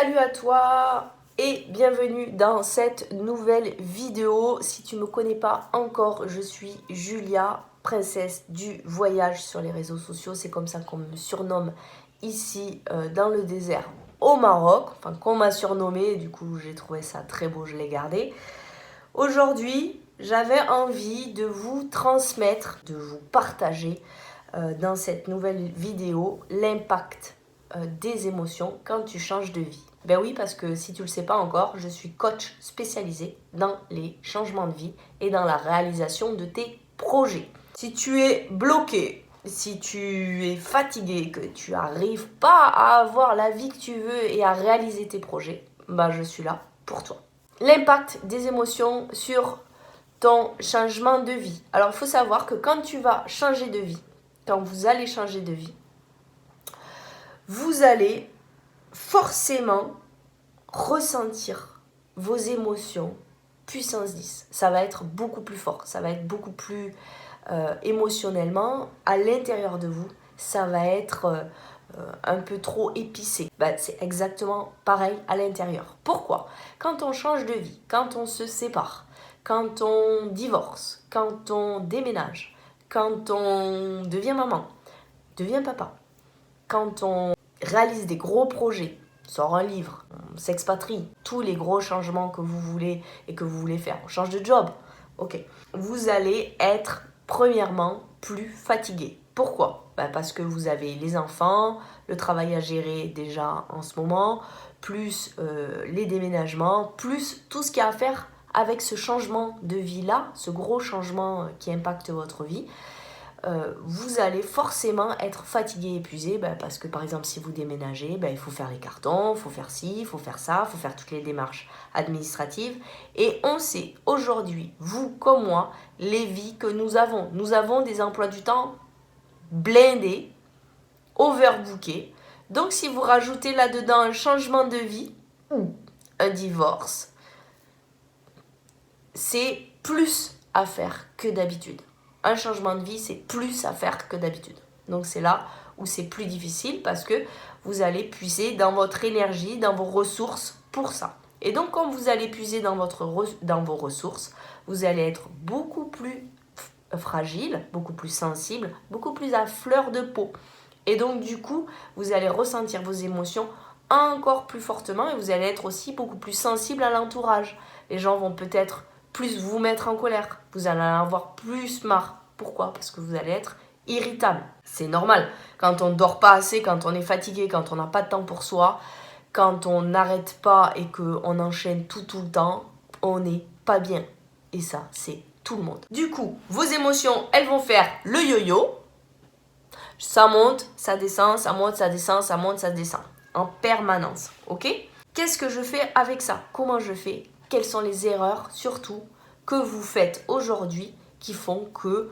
Salut à toi et bienvenue dans cette nouvelle vidéo. Si tu ne me connais pas encore, je suis Julia, princesse du voyage sur les réseaux sociaux. C'est comme ça qu'on me surnomme ici dans le désert au Maroc. Enfin, qu'on m'a surnommé, du coup j'ai trouvé ça très beau, je l'ai gardé. Aujourd'hui, j'avais envie de vous transmettre, de vous partager dans cette nouvelle vidéo l'impact des émotions quand tu changes de vie. Ben oui, parce que si tu ne le sais pas encore, je suis coach spécialisé dans les changements de vie et dans la réalisation de tes projets. Si tu es bloqué, si tu es fatigué, que tu n'arrives pas à avoir la vie que tu veux et à réaliser tes projets, ben je suis là pour toi. L'impact des émotions sur ton changement de vie. Alors, il faut savoir que quand tu vas changer de vie, quand vous allez changer de vie, vous allez forcément ressentir vos émotions puissance 10. Ça va être beaucoup plus fort, ça va être beaucoup plus émotionnellement à l'intérieur de vous. Ça va être un peu trop épicé. C'est exactement pareil à l'intérieur. Pourquoi ? Quand on change de vie, quand on se sépare, quand on divorce, quand on déménage, quand on devient maman, devient papa, quand on réalise des gros projets, sort un livre, on s'expatrie, tous les gros changements que vous voulez et que vous voulez faire, on change de job, ok, vous allez être premièrement plus fatigué. Pourquoi ? Parce que vous avez les enfants, le travail à gérer déjà en ce moment, plus les déménagements, plus tout ce qu'il y a à faire avec ce changement de vie-là, ce gros changement qui impacte votre vie. Vous allez forcément être fatigué, épuisé, parce que par exemple si vous déménagez, il faut faire les cartons, il faut faire ci, il faut faire ça, il faut faire toutes les démarches administratives. Et on sait aujourd'hui, vous comme moi, les vies que nous avons. Nous avons des emplois du temps blindés, overbookés. Donc si vous rajoutez là-dedans un changement de vie, un divorce, c'est plus à faire que d'habitude. Un changement de vie, c'est plus à faire que d'habitude. Donc c'est là où c'est plus difficile parce que vous allez puiser dans votre énergie, dans vos ressources pour ça. Et donc quand vous allez puiser dans vos ressources, vous allez être beaucoup plus fragile, beaucoup plus sensible, beaucoup plus à fleur de peau. Et donc du coup, vous allez ressentir vos émotions encore plus fortement et vous allez être aussi beaucoup plus sensible à l'entourage. Les gens vont peut-être plus vous mettre en colère. Vous allez en avoir plus marre. Pourquoi ? Parce que vous allez être irritable. C'est normal. Quand on ne dort pas assez, quand on est fatigué, quand on n'a pas de temps pour soi, quand on n'arrête pas et qu'on enchaîne tout le temps, on n'est pas bien. Et ça, c'est tout le monde. Du coup, vos émotions, elles vont faire le yo-yo. Ça monte, ça descend, ça monte, ça descend, ça monte, ça descend. En permanence. Ok ? Qu'est-ce que je fais avec ça ? Comment je fais ? Quelles sont les erreurs, surtout, que vous faites aujourd'hui qui font que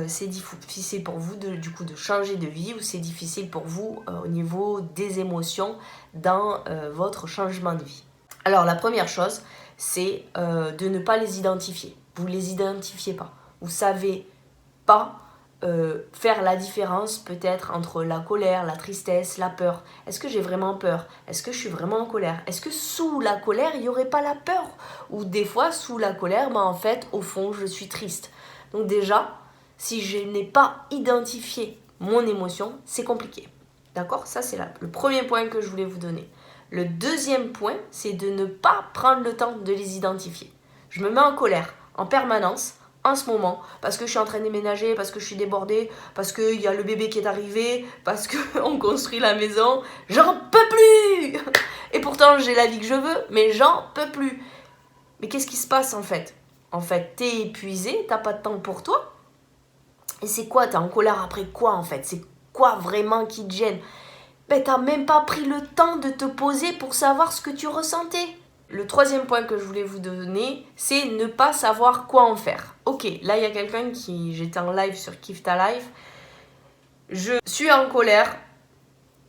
c'est difficile pour vous de changer de vie ou c'est difficile pour vous au niveau des émotions dans votre changement de vie. Alors, la première chose, c'est de ne pas les identifier. Vous ne les identifiez pas. Vous ne savez pas faire la différence peut-être entre la colère, la tristesse, la peur. Est-ce que j'ai vraiment peur ? Est-ce que je suis vraiment en colère ? Est-ce que sous la colère, il n'y aurait pas la peur ? Ou des fois, sous la colère, en fait, au fond, je suis triste. Donc déjà, si je n'ai pas identifié mon émotion, c'est compliqué. D'accord ? Ça, c'est le premier point que je voulais vous donner. Le deuxième point, c'est de ne pas prendre le temps de les identifier. Je me mets en colère en permanence, en ce moment, parce que je suis en train de déménager, parce que je suis débordée, parce qu'il y a le bébé qui est arrivé, parce qu'on construit la maison, j'en peux plus. Et pourtant j'ai la vie que je veux, mais j'en peux plus. Mais qu'est-ce qui se passe en fait ? En fait, t'es épuisé, t'as pas de temps pour toi. Et c'est quoi ? T'es en colère après quoi en fait ? C'est quoi vraiment qui te gêne ? T'as même pas pris le temps de te poser pour savoir ce que tu ressentais. Le troisième point que je voulais vous donner, c'est ne pas savoir quoi en faire. Ok, là il y a quelqu'un j'étais en live sur Kiffe ta Life. Je suis en colère,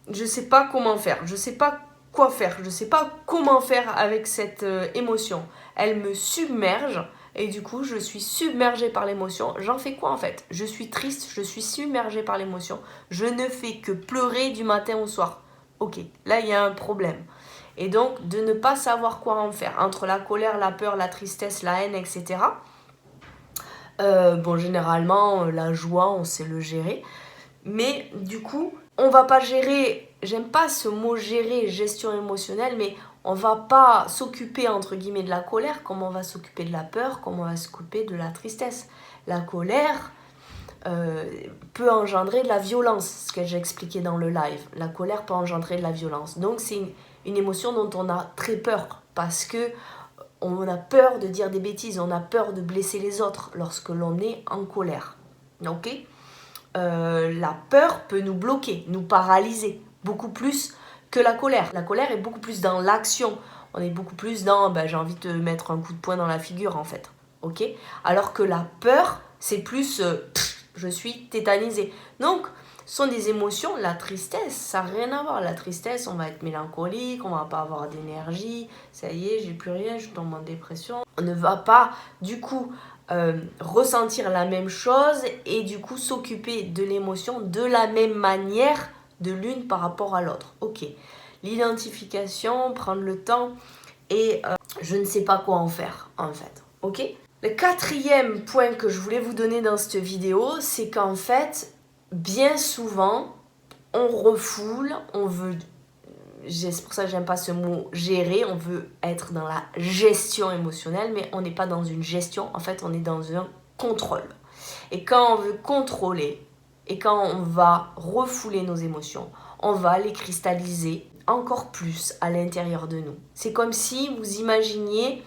je sais pas comment faire, je sais pas quoi faire, je sais pas comment faire avec cette émotion. Elle me submerge et du coup je suis submergée par l'émotion. J'en fais quoi en fait ? Je suis triste, je suis submergée par l'émotion. Je ne fais que pleurer du matin au soir. Ok, là il y a un problème. Et donc, de ne pas savoir quoi en faire. Entre la colère, la peur, la tristesse, la haine, etc. Bon, généralement, la joie, on sait le gérer. Mais du coup, on va pas gérer, j'aime pas ce mot gérer, gestion émotionnelle, mais on va pas s'occuper entre guillemets de la colère comme on va s'occuper de la peur, comme on va s'occuper de la tristesse. La colère peut engendrer de la violence, ce que j'ai expliqué dans le live. La colère peut engendrer de la violence. Donc c'est une émotion dont on a très peur parce que on a peur de dire des bêtises, on a peur de blesser les autres lorsque l'on est en colère. Ok ? La peur peut nous bloquer, nous paralyser, beaucoup plus que la colère. La colère est beaucoup plus dans l'action. On est beaucoup plus dans j'ai envie de te mettre un coup de poing dans la figure en fait. Ok ? Alors que la peur, c'est plus je suis tétanisée. Donc, ce sont des émotions. La tristesse, ça n'a rien à voir. La tristesse, on va être mélancolique, on va pas avoir d'énergie. Ça y est, j'ai plus rien, je tombe en dépression. On ne va pas, du coup, ressentir la même chose et du coup s'occuper de l'émotion de la même manière de l'une par rapport à l'autre. Ok, l'identification, prendre le temps et je ne sais pas quoi en faire en fait. Ok. Le quatrième point que je voulais vous donner dans cette vidéo, c'est qu'en fait, bien souvent, on refoule, on veut, c'est pour ça que j'aime pas ce mot gérer, on veut être dans la gestion émotionnelle, mais on n'est pas dans une gestion, en fait on est dans un contrôle. Et quand on veut contrôler, et quand on va refouler nos émotions, on va les cristalliser encore plus à l'intérieur de nous. C'est comme si vous imaginiez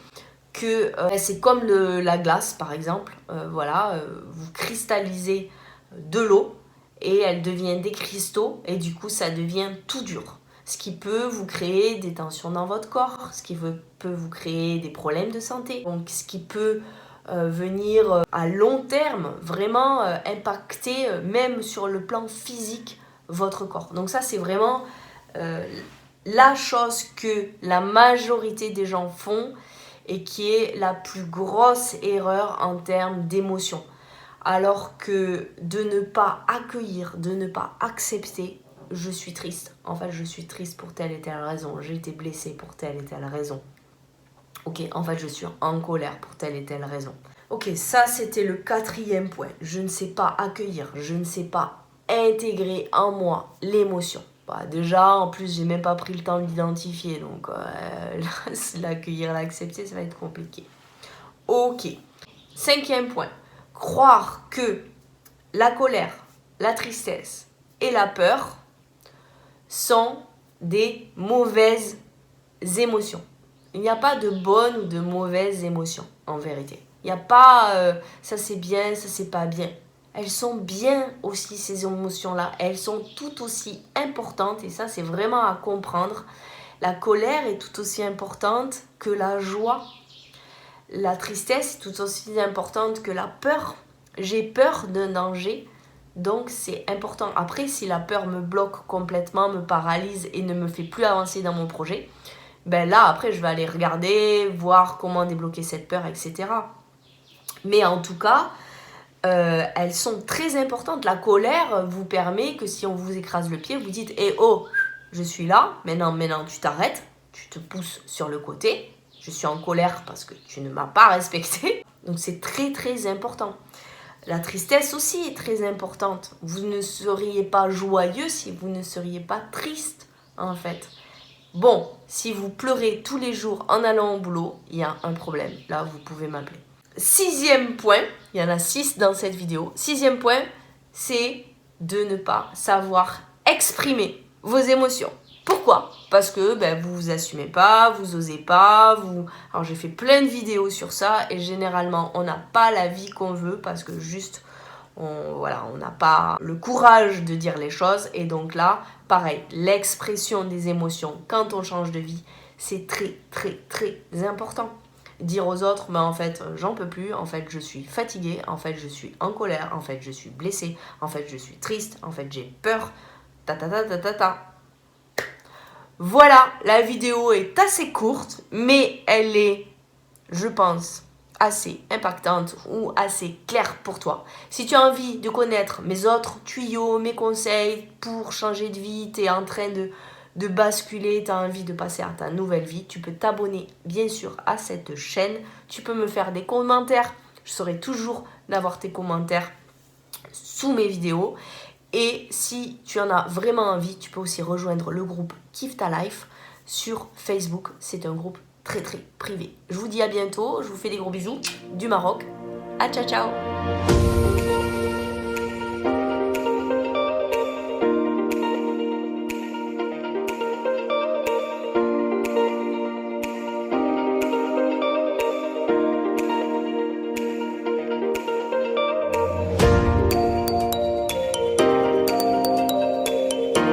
que c'est comme la glace par exemple, vous cristallisez de l'eau et elle devient des cristaux et du coup ça devient tout dur. Ce qui peut vous créer des tensions dans votre corps, ce qui peut vous créer des problèmes de santé, donc ce qui peut venir à long terme vraiment impacter même sur le plan physique votre corps. Donc ça c'est vraiment la chose que la majorité des gens font et qui est la plus grosse erreur en termes d'émotion. Alors que de ne pas accueillir, de ne pas accepter, je suis triste. En fait, je suis triste pour telle et telle raison. J'ai été blessée pour telle et telle raison. Ok, en fait, je suis en colère pour telle et telle raison. Ok, ça, c'était le quatrième point. Je ne sais pas accueillir, je ne sais pas intégrer en moi l'émotion. Déjà, en plus, j'ai même pas pris le temps de l'identifier. Donc, l'accueillir, l'accepter, ça va être compliqué. Ok. Cinquième point. Croire que la colère, la tristesse et la peur sont des mauvaises émotions. Il n'y a pas de bonnes ou de mauvaises émotions, en vérité. Il n'y a pas ça c'est bien, ça c'est pas bien. Elles sont bien aussi, ces émotions-là. Elles sont tout aussi importantes et ça c'est vraiment à comprendre. La colère est tout aussi importante que la joie. La tristesse est tout aussi importante que la peur. J'ai peur d'un danger, donc c'est important. Après, si la peur me bloque complètement, me paralyse et ne me fait plus avancer dans mon projet, là après je vais aller regarder, voir comment débloquer cette peur, etc. Mais en tout cas, elles sont très importantes. La colère vous permet que si on vous écrase le pied, vous dites « Eh oh, je suis là, maintenant tu t'arrêtes, tu te pousses sur le côté, je suis en colère parce que tu ne m'as pas respecté. » Donc c'est très très important. La tristesse aussi est très importante. Vous ne seriez pas joyeux si vous ne seriez pas triste, en fait. Bon, si vous pleurez tous les jours en allant au boulot, il y a un problème. Là, vous pouvez m'appeler. Sixième point, il y en a 6 dans cette vidéo. Sixième point, c'est de ne pas savoir exprimer vos émotions. Pourquoi ? Parce que vous vous assumez pas, vous osez pas, Alors j'ai fait plein de vidéos sur ça et généralement on n'a pas la vie qu'on veut parce que juste on n'a pas le courage de dire les choses et donc là, pareil, l'expression des émotions quand on change de vie, c'est très très très important. Dire aux autres, en fait, j'en peux plus, en fait, je suis fatiguée, en fait, je suis en colère, en fait, je suis blessée, en fait, je suis triste, en fait, j'ai peur, Voilà, la vidéo est assez courte, mais elle est, je pense, assez impactante ou assez claire pour toi. Si tu as envie de connaître mes autres tuyaux, mes conseils pour changer de vie, tu es en train de basculer, tu as envie de passer à ta nouvelle vie, tu peux t'abonner bien sûr à cette chaîne. Tu peux me faire des commentaires. Je serai toujours d'avoir tes commentaires sous mes vidéos. Et si tu en as vraiment envie, tu peux aussi rejoindre le groupe Kiffe ta Life sur Facebook. C'est un groupe très très privé. Je vous dis à bientôt. Je vous fais des gros bisous du Maroc. À ciao ciao.